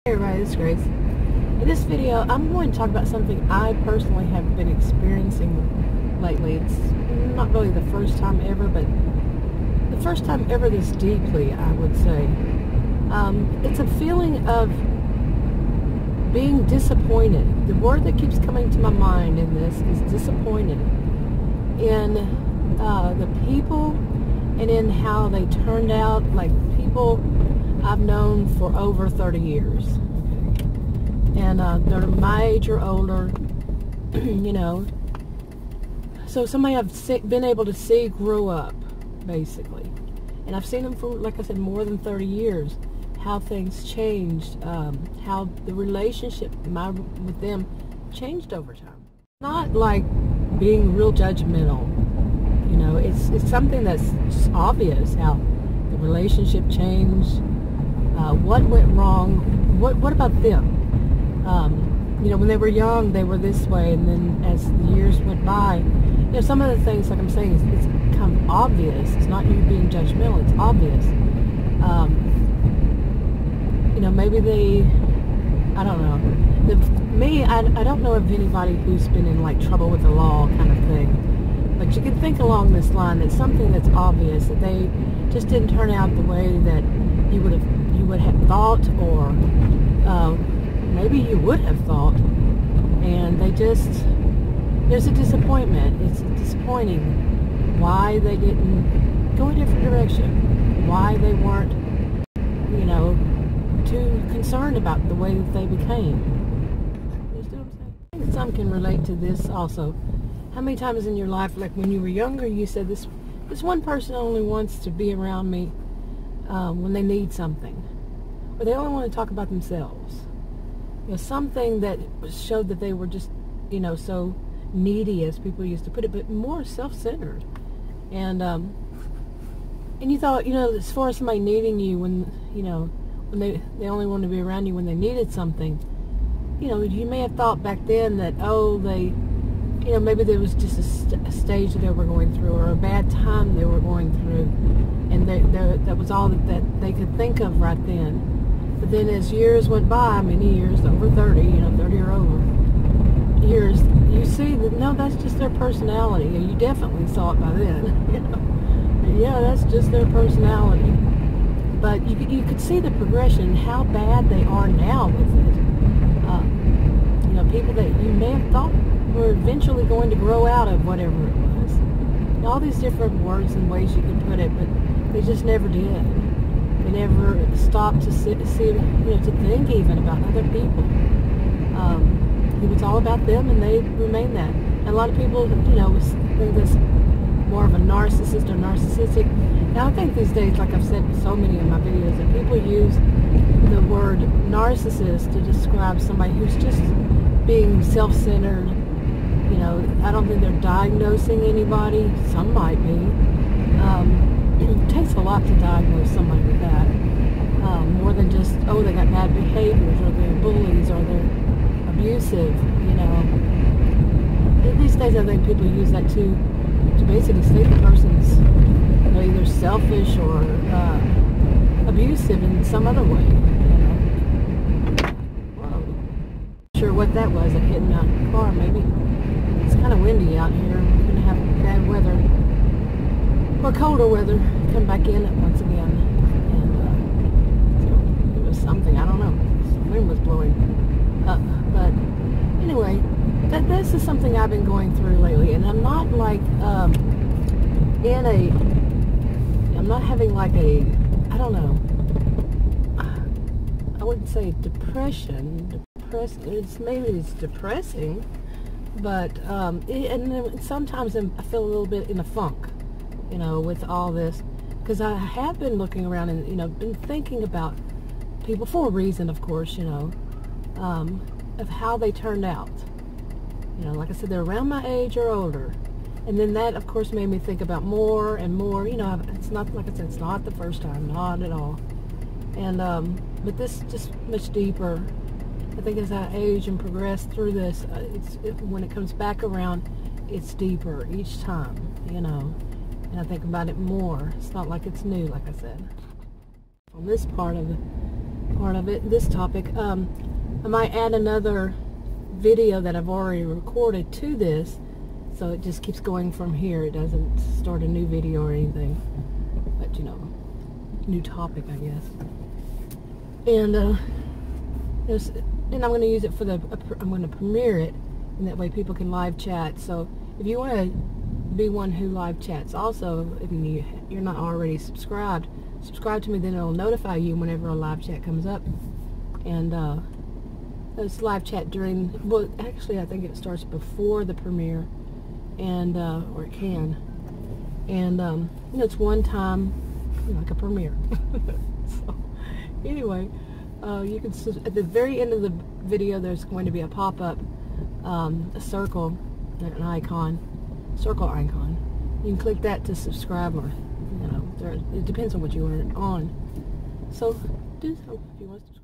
Hey everybody, this is Grace. In this video, I'm going to talk about something I personally have been experiencing lately. It's not really the first time ever, but the first time ever this deeply, I would say. It's a feeling of being disappointed. The word that keeps coming to my mind in this is disappointed in the people and in how they turned out, like people I've known for over 30 years. Okay. And they're my age or older, you know. So somebody I've been able to see grow up, basically. And I've seen them for, like I said, more than 30 years. How things changed, how the relationship with them changed over time. Not like being real judgmental, you know. It's something that's just obvious, how the relationship changed. What went wrong? What about them? You know, when they were young, they were this way, and then as the years went by, you know, some of the things, like I'm saying, it's kind of obvious. It's not you being judgmental. It's obvious. You know, maybe I don't know. I don't know of anybody who's been in like trouble with the law kind of thing. But you can think along this line that something that's obvious, that they just didn't turn out the way that you would have thought, or maybe you would have thought, and there's a disappointment. It's disappointing why they didn't go a different direction, why they weren't, you know, too concerned about the way that they became. You see what I'm saying? I think some can relate to this also. How many times in your life, like when you were younger, you said, this one person only wants to be around me when they need something, or they only want to talk about themselves. You know, something that showed that they were just, you know, so needy, as people used to put it, but more self-centered. And you thought, you know, as far as somebody needing you when, you know, when they only wanted to be around you when they needed something, you know, you may have thought back then that, oh, you know, maybe there was just a stage that they were going through, or a bad time they were going through, and that was all that they could think of right then. But then as years went by, many years, over 30, you know, 30 or over years, you see that, no, that's just their personality. And you definitely saw it by then, you know. Yeah, that's just their personality. But you could see the progression, how bad they are now with it. You know, people that you may have thought were eventually going to grow out of whatever it was. And all these different words and ways you could put it, but they just never did. They never stopped to see, you know, to think even about other people. It was all about them, and they remain that. And a lot of people, you know, think this more of a narcissist or narcissistic. Now, I think these days, like I've said in so many of my videos, that people use the word narcissist to describe somebody who's just being self-centered. You know, I don't think they're diagnosing anybody. Some might be. It takes a lot to diagnose somebody with that. More than just, oh, they got bad behaviors, or they're bullies, or they're abusive, you know. These days I think people use that to basically say the person's, you know, either selfish or abusive in some other way, you know. Whoa. Not sure what that was, that hitting out in the car, maybe. It's kind of windy out here. We're going to have bad weather, or colder weather, come back in once again. And so it was something, I don't know. The wind was blowing up. But anyway, this is something I've been going through lately, and I'm not like I'm not having like I don't know, I wouldn't say depression. Maybe it's depressing, but and sometimes I feel a little bit in a funk, you know, with all this, because I have been looking around and, you know, been thinking about people for a reason, of course, you know, of how they turned out. You know, like I said, they're around my age or older. And then that, of course, made me think about more and more. You know, it's not, like I said, it's not the first time, not at all. And, but this just much deeper. I think as I age and progress through this, when it comes back around, it's deeper each time, you know. And I think about it more. It's not like it's new, like I said. On this part of part of it, this topic. I might add another video that I've already recorded to this, so it just keeps going from here. It doesn't start a new video or anything, but you know, new topic, I guess. And and I'm going to use it for I'm going to premiere it, and that way people can live chat. So if you want to be one who live chats, also, if you're not already subscribe to me, then it'll notify you whenever a live chat comes up. And it's live chat during, well, actually I think it starts before the premiere, and or it can, and you know, it's one time, you know, like a premiere. So anyway, you can, at the very end of the video, there's going to be a pop-up, a circle, an icon, circle icon. You can click that to subscribe, or, you know, it depends on what you are on. So do so if you want to subscribe.